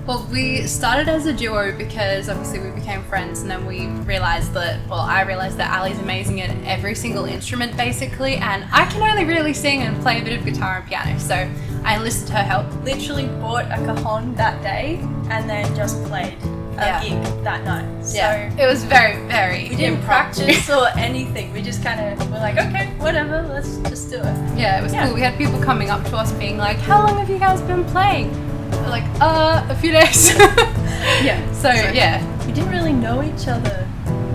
Well, we started as a duo because obviously we became friends, and then we realised that, well, I realised that Ali's amazing at every single instrument basically, and I can only really sing and play a bit of guitar and piano, so I enlisted her help. Literally bought a cajon that day and then just played a gig that night. So it was very, very we didn't practice or anything. We just kind of were like, okay, whatever, let's just do it. Yeah, it was cool. We had people coming up to us being like, how long have you guys been playing? We're like, a few days. So we didn't really know each other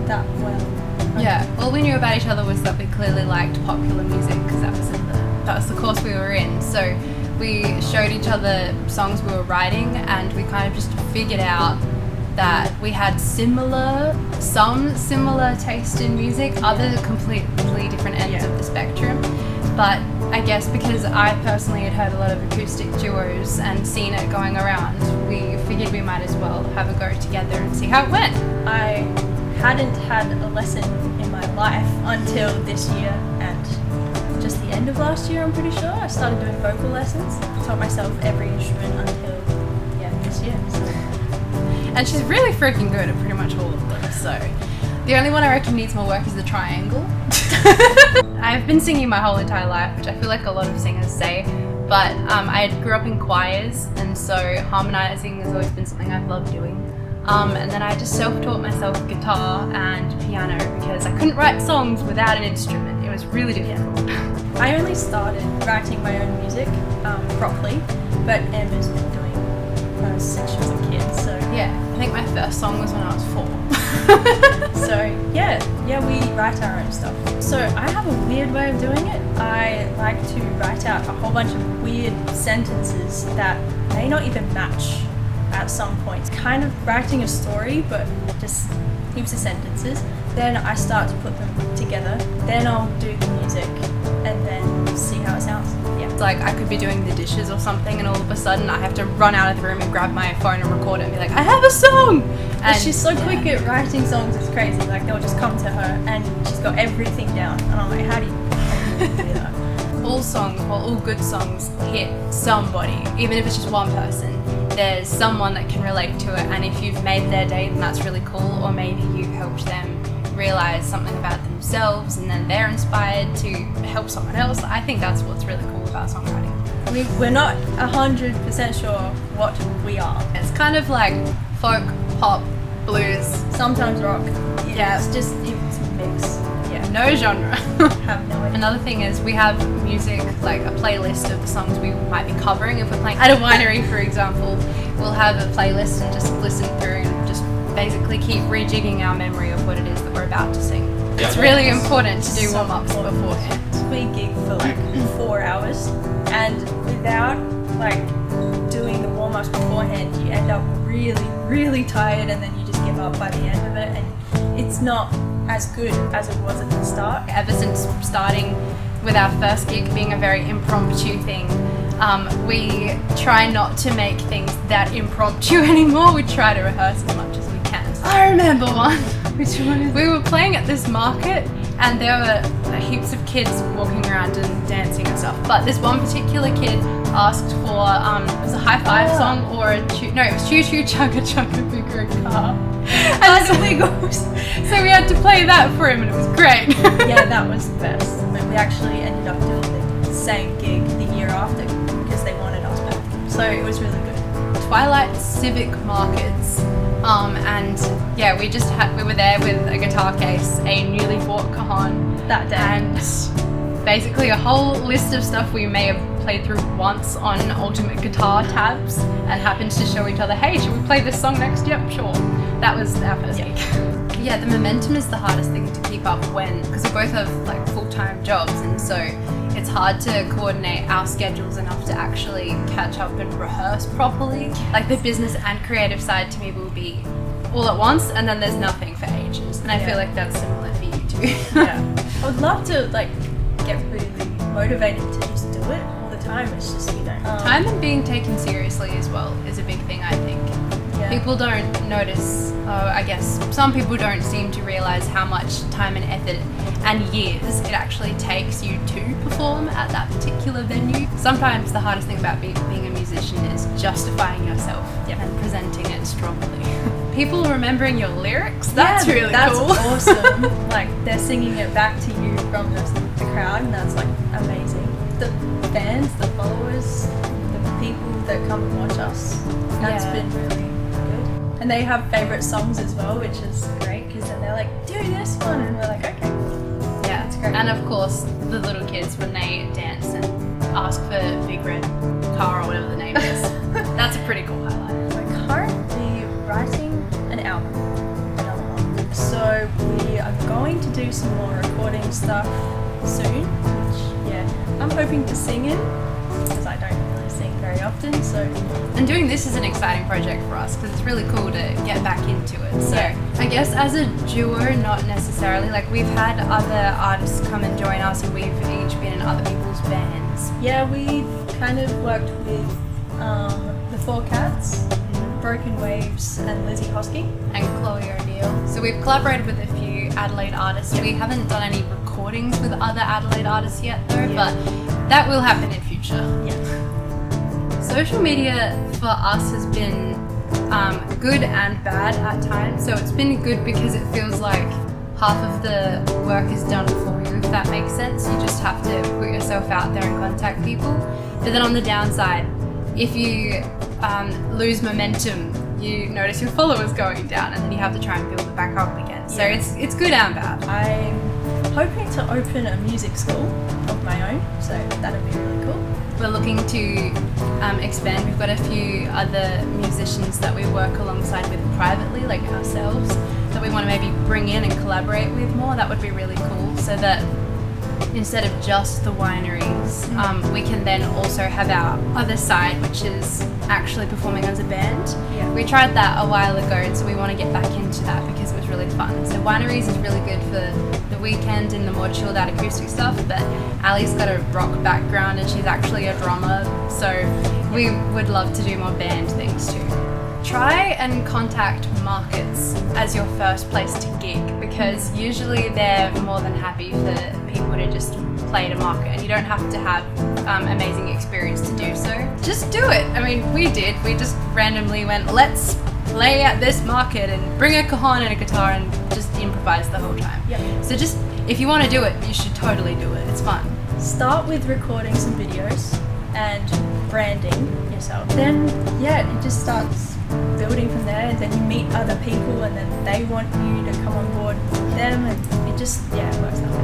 that well. All we knew about each other was that we clearly liked popular music because that was the course we were in. So we showed each other songs we were writing, and we kind of just figured out that we had some similar taste in music, other completely different ends of the spectrum. But I guess because I personally had heard a lot of acoustic duos and seen it going around, we figured we might as well have a go together and see how it went. I hadn't had a lesson in my life until this year, and just the end of last year, I'm pretty sure. I started doing vocal lessons. I taught myself every instrument until this year. So. And she's really freaking good at pretty much all of them, so the only one I reckon needs more work is the triangle. I've been singing my whole entire life, which I feel like a lot of singers say, but I grew up in choirs, and so harmonizing has always been something I've loved doing. And then I just self-taught myself guitar and piano because I couldn't write songs without an instrument. It was really difficult. I only started writing my own music properly, but Amber's been doing since she was a kid, so I think my first song was when I was 4. So we write our own stuff. So I have a weird way of doing it. I like to write out a whole bunch of weird sentences that may not even match at some points. Kind of writing a story, but just heaps of sentences. Then I start to put them together. Then I'll do the music and then see how it sounds. Like I could be doing the dishes or something, and all of a sudden I have to run out of the room and grab my phone and record it and be like, I have a song! And she's so quick at writing songs, it's crazy. Like they'll just come to her and she's got everything down, and I'm like, how do you do that? All songs, all good songs hit somebody, even if it's just one person. There's someone that can relate to it, and if you've made their day, then that's really cool. Or maybe you've helped them realize something about themselves, and then they're inspired to help someone else. I think that's what's really cool about songwriting. We're not 100% sure what we are. It's kind of like folk, pop, blues, sometimes rock. It's just a mix. No genre. Have no idea. Another thing is we have music, like a playlist of the songs we might be covering. If we're playing at a winery, for example, we'll have a playlist and just listen through and just basically keep rejigging our memory of what it is that we're about to sing. It's really important to do warm-ups beforehand. We gig for like 4 hours, and without like doing the warm-ups beforehand, you end up really, really tired, and then you just give up by the end of it, and it's not as good as it was at the start. Ever since starting with our first gig being a very impromptu thing, we try not to make things that impromptu anymore. We try to rehearse as much as we can. I remember one. Which one is we were playing at this market, and there were heaps of kids walking around and dancing and stuff. But this one particular kid asked for it was a high five song or it was choo choo chugga chugga big red car. That's illegal. So we had to play that for him, and it was great. That was the best. But we actually ended up doing the same gig the year after because they wanted us back. So it was really good. Twilight Civic Markets. We were there with a guitar case, a newly bought cajon that day, and basically a whole list of stuff we may have played through once on Ultimate Guitar tabs, and happened to show each other, hey, should we play this song next? Yep, sure. That was our first gig. The momentum is the hardest thing to keep up because we both have like full-time jobs, and so it's hard to coordinate our schedules enough to actually catch up and rehearse properly. Like the business and creative side to me will be all at once, and then there's nothing for ages. And I feel like that's similar for you too. I would love to get really motivated to just do it all the time. It's just time and being taken seriously as well is a big thing, I think. People don't notice, I guess some people don't seem to realise how much time and effort and years it actually takes you to perform at that particular venue. Sometimes the hardest thing about being a musician is justifying yourself and representing it strongly. People remembering your lyrics, that's really that's cool. Awesome. Like they're singing it back to you from the crowd, and that's like amazing. The fans, the followers, the people that come and watch us, that's been really good. And they have favourite songs as well, which is great, because then they're like, do this one, and we're like, okay. Yeah, it's great. And of course, the little kids, when they dance and ask for Big Red Car or whatever the name is, that's a pretty cool highlight. We're currently writing an album, another one. So we are going to do some more recording stuff soon, which, I'm hoping to sing in, because I don't really sing very often, so... And doing this is an exciting project for us, because it's really cool to get back into it. So I guess as a duo, not necessarily, like we've had other artists come and join us, and we've each been in other people's bands. Yeah, we've kind of worked with the Four Cats, Broken Waves, and Lizzie Hosking. And Chloe O'Neill. So we've collaborated with a few Adelaide artists. We haven't done any recordings with other Adelaide artists yet though, but that will happen in future. Social media for us has been good and bad at times. So it's been good because it feels like half of the work is done for you, if that makes sense. You just have to put yourself out there and contact people. But then on the downside, if you lose momentum, you notice your followers going down, and then you have to try and build it back up again. So it's good and bad. I'm hoping to open a music school of my own, so that'd be really cool. We're looking to expand. We've got a few other musicians that we work alongside with privately, like ourselves, that we want to maybe bring in and collaborate with more. That would be really cool, so that instead of just the wineries, we can then also have our other side, which is actually performing as a band. We tried that a while ago, and so we want to get back into that because it was really fun. So wineries is really good for the weekend and the more chilled out acoustic stuff, but Ali's got a rock background and she's actually a drummer, so we would love to do more band things too. Try and contact markets as your first place to gig, because usually they're more than happy for people to just play at a market, and you don't have to have amazing experience to do so. Just do it. I mean, we did. We just randomly went, let's play at this market and bring a cajon and a guitar and just improvise the whole time. So just, if you want to do it, you should totally do it. It's fun. Start with recording some videos and branding yourself. Then, it just starts building from there, and then you meet other people, and then they want you to come on board with them, and it just, it works that way.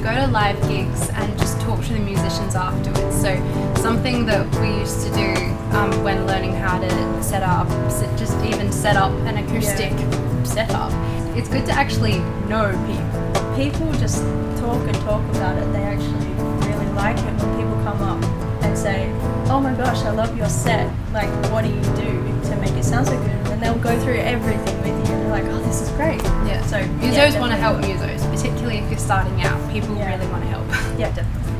Go to live gigs and just talk to the musicians afterwards. So something that we used to do when learning how to set up an acoustic setup, it's good to actually know people. People just talk about it. They actually really like it when people come up and say, oh my gosh, I love your set, like what do you do to make it sound so good? And they'll go through everything with you, and they're like, oh, this is great. So musos want to help musos, particularly if you're starting out. People really want to help. Definitely.